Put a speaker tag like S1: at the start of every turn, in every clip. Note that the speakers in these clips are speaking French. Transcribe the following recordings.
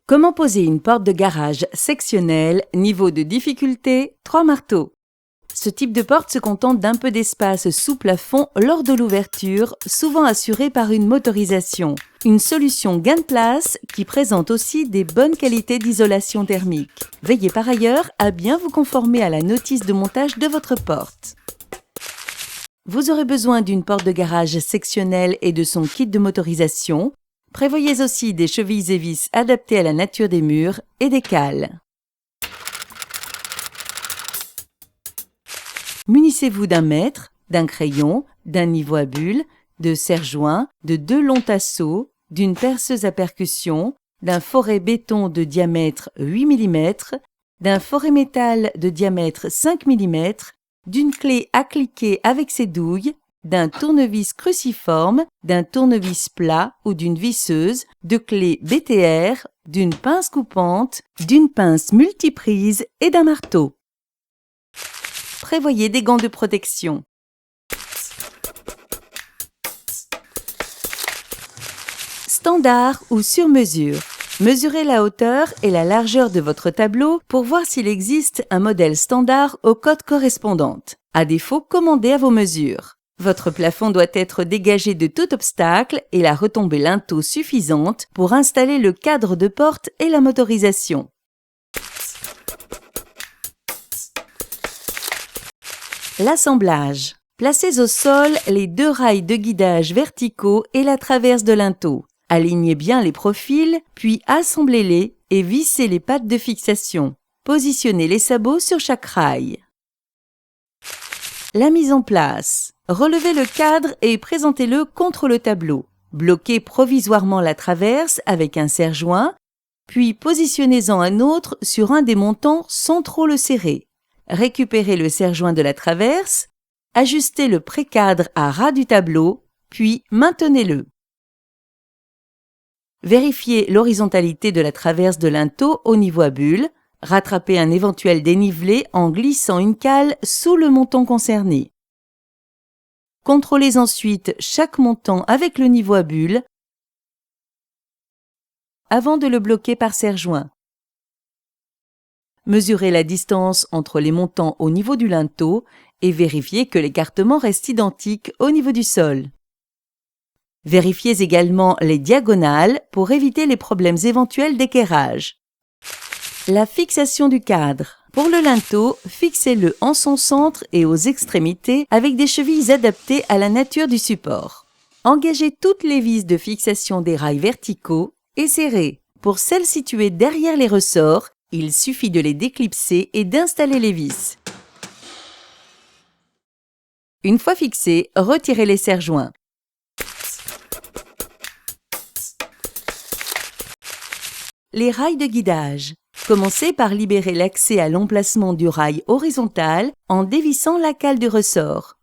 S1: Comment poser une porte de garage sectionnelle, niveau de difficulté 3 marteaux. Ce type de porte se contente d'un peu d'espace sous plafond lors de l'ouverture, souvent assurée par une motorisation. Une solution gain de place qui présente aussi des bonnes qualités d'isolation thermique. Veillez par ailleurs à bien vous conformer à la notice de montage de votre porte. Vous aurez besoin d'une porte de garage sectionnelle et de son kit de motorisation. Prévoyez aussi des chevilles et vis adaptées à la nature des murs et des cales. Munissez-vous d'un mètre, d'un crayon, d'un niveau à bulles, de serre-joints, de 2 longs tasseaux, d'une perceuse à percussion, d'un foret béton de diamètre 8 mm, d'un foret métal de diamètre 5 mm, d'une clé à cliquer avec ses douilles, d'un tournevis cruciforme, d'un tournevis plat ou d'une visseuse, de clés BTR, d'une pince coupante, d'une pince multiprise et d'un marteau. Prévoyez des gants de protection. Standard ou sur mesure. Mesurez la hauteur et la largeur de votre tableau pour voir s'il existe un modèle standard aux cotes correspondantes. À défaut, commandez à vos mesures. Votre plafond doit être dégagé de tout obstacle et la retombée linteau suffisante pour installer le cadre de porte et la motorisation. L'assemblage. Placez au sol les 2 rails de guidage verticaux et la traverse de linteau. Alignez bien les profils, puis assemblez-les et vissez les pattes de fixation. Positionnez les sabots sur chaque rail. La mise en place. Relevez le cadre et présentez-le contre le tableau. Bloquez provisoirement la traverse avec un serre-joint, puis positionnez-en un autre sur un des montants sans trop le serrer. Récupérez le serre-joint de la traverse, ajustez le pré-cadre à ras du tableau, puis maintenez-le. Vérifiez l'horizontalité de la traverse de linteau au niveau à bulles. Rattrapez un éventuel dénivelé en glissant une cale sous le montant concerné. Contrôlez ensuite chaque montant avec le niveau à bulles avant de le bloquer par serre-joint. Mesurez la distance entre les montants au niveau du linteau et vérifiez que l'écartement reste identique au niveau du sol. Vérifiez également les diagonales pour éviter les problèmes éventuels d'équerrage. La fixation du cadre. Pour le linteau, fixez-le en son centre et aux extrémités avec des chevilles adaptées à la nature du support. Engagez toutes les vis de fixation des rails verticaux et serrez. Pour celles situées derrière les ressorts, il suffit de les déclipser et d'installer les vis. Une fois fixés, retirez les serre-joints. Les rails de guidage. Commencez par libérer l'accès à l'emplacement du rail horizontal en dévissant la cale du ressort.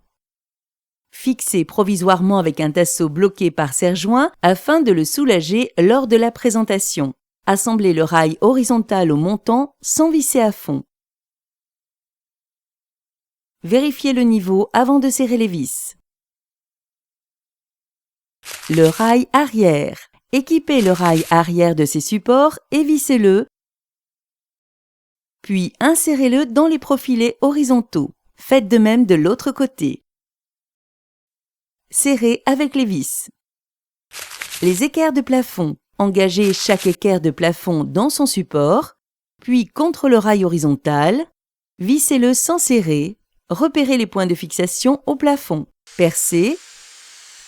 S1: Fixez provisoirement avec un tasseau bloqué par serre-joint afin de le soulager lors de la présentation. Assemblez le rail horizontal au montant sans visser à fond. Vérifiez le niveau avant de serrer les vis. Le rail arrière. Équipez le rail arrière de ses supports et vissez-le, puis insérez-le dans les profilés horizontaux. Faites de même de l'autre côté. Serrez avec les vis. Les équerres de plafond. Engagez chaque équerre de plafond dans son support, puis contre le rail horizontal. Vissez-le sans serrer. Repérez les points de fixation au plafond. Percez,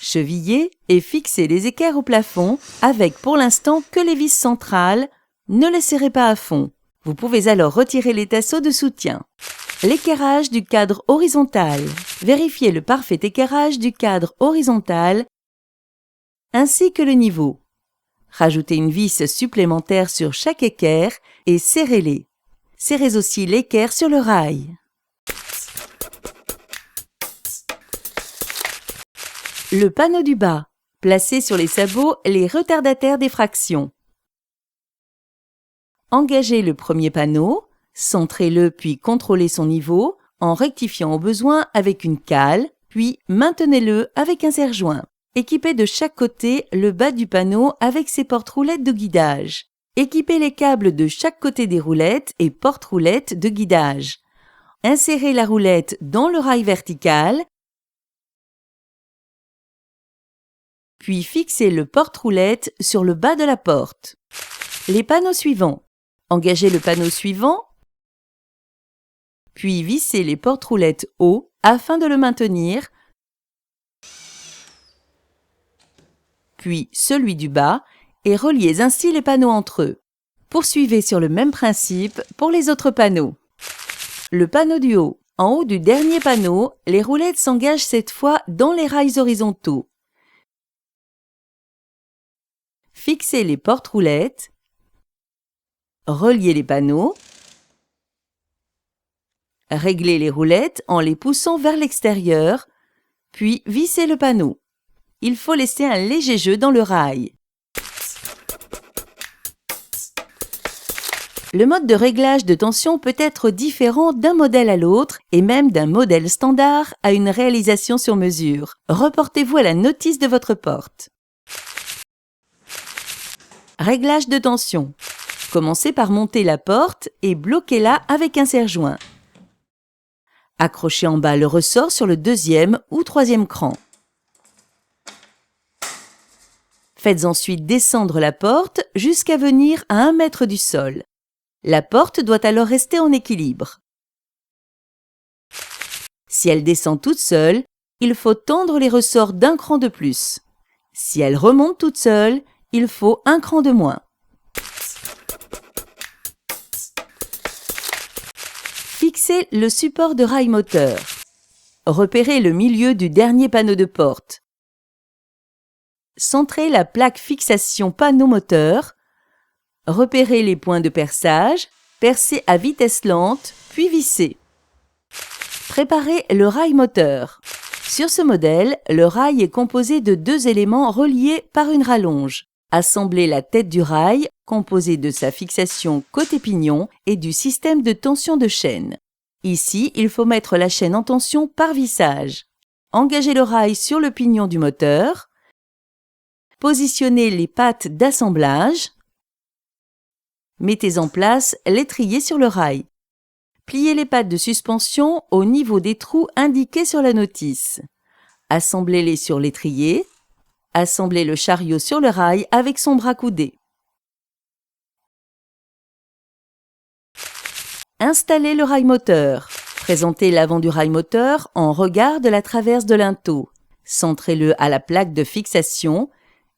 S1: chevillez et fixez les équerres au plafond avec pour l'instant que les vis centrales. Ne les serrez pas à fond. Vous pouvez alors retirer les tasseaux de soutien. L'équerrage du cadre horizontal. Vérifiez le parfait équerrage du cadre horizontal ainsi que le niveau. Rajoutez une vis supplémentaire sur chaque équerre et serrez-les. Serrez aussi l'équerre sur le rail. Le panneau du bas. Placez sur les sabots les retardataires d'effraction. Engagez le premier panneau, centrez-le puis contrôlez son niveau en rectifiant au besoin avec une cale, puis maintenez-le avec un serre-joint. Équipez de chaque côté le bas du panneau avec ses porte-roulettes de guidage. Équipez les câbles de chaque côté des roulettes et porte-roulettes de guidage. Insérez la roulette dans le rail vertical, puis fixez le porte-roulette sur le bas de la porte. Les panneaux suivants. Engagez le panneau suivant, puis vissez les porte-roulettes haut afin de le maintenir, puis celui du bas, et reliez ainsi les panneaux entre eux. Poursuivez sur le même principe pour les autres panneaux. Le panneau du haut. En haut du dernier panneau, les roulettes s'engagent cette fois dans les rails horizontaux. Fixez les porte-roulettes, reliez les panneaux, réglez les roulettes en les poussant vers l'extérieur, puis vissez le panneau. Il faut laisser un léger jeu dans le rail. Le mode de réglage de tension peut être différent d'un modèle à l'autre et même d'un modèle standard à une réalisation sur mesure. Reportez-vous à la notice de votre porte. Réglage de tension. Commencez par monter la porte et bloquez-la avec un serre-joint. Accrochez en bas le ressort sur le deuxième ou troisième cran. Faites ensuite descendre la porte jusqu'à venir à 1 mètre du sol. La porte doit alors rester en équilibre. Si elle descend toute seule, il faut tendre les ressorts d'un cran de plus. Si elle remonte toute seule, il faut un cran de moins. Fixez le support de rail moteur. Repérez le milieu du dernier panneau de porte. Centrez la plaque fixation panneau moteur. Repérez les points de perçage, percez à vitesse lente, puis vissez. Préparez le rail moteur. Sur ce modèle, le rail est composé de 2 éléments reliés par une rallonge. Assemblez la tête du rail, composée de sa fixation côté pignon et du système de tension de chaîne. Ici, il faut mettre la chaîne en tension par vissage. Engagez le rail sur le pignon du moteur. Positionnez les pattes d'assemblage. Mettez en place l'étrier sur le rail. Pliez les pattes de suspension au niveau des trous indiqués sur la notice. Assemblez-les sur l'étrier. Assemblez le chariot sur le rail avec son bras coudé. Installez le rail moteur. Présentez l'avant du rail moteur en regard de la traverse de linteau. Centrez-le à la plaque de fixation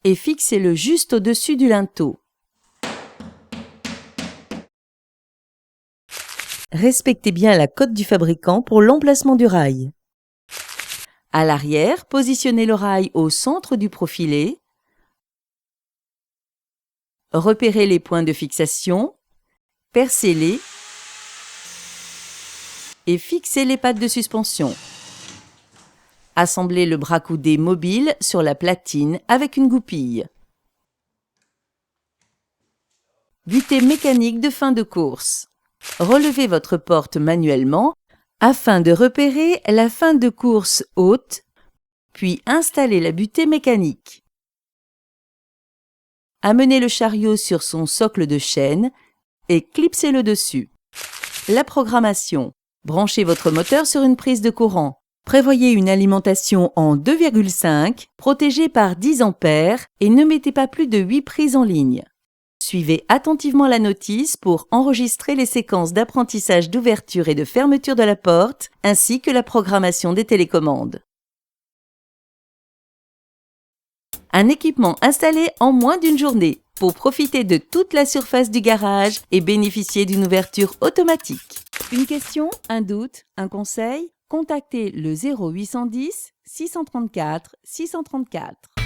S1: et fixez-le juste au-dessus du linteau. Respectez bien la cote du fabricant pour l'emplacement du rail. À l'arrière, positionnez le rail au centre du profilé. Repérez les points de fixation, percez-les et fixez les pattes de suspension. Assemblez le bras coudé mobile sur la platine avec une goupille. Butée mécanique de fin de course. Relevez votre porte manuellement afin de repérer la fin de course haute, puis installez la butée mécanique. Amenez le chariot sur son socle de chaîne et clipsez-le dessus. La programmation. Branchez votre moteur sur une prise de courant. Prévoyez une alimentation en 2,5, protégée par 10 ampères et ne mettez pas plus de 8 prises en ligne. Suivez attentivement la notice pour enregistrer les séquences d'apprentissage d'ouverture et de fermeture de la porte, ainsi que la programmation des télécommandes. Un équipement installé en moins d'une journée pour profiter de toute la surface du garage et bénéficier d'une ouverture automatique. Une question, un doute, un conseil? Contactez le 0810 634 634.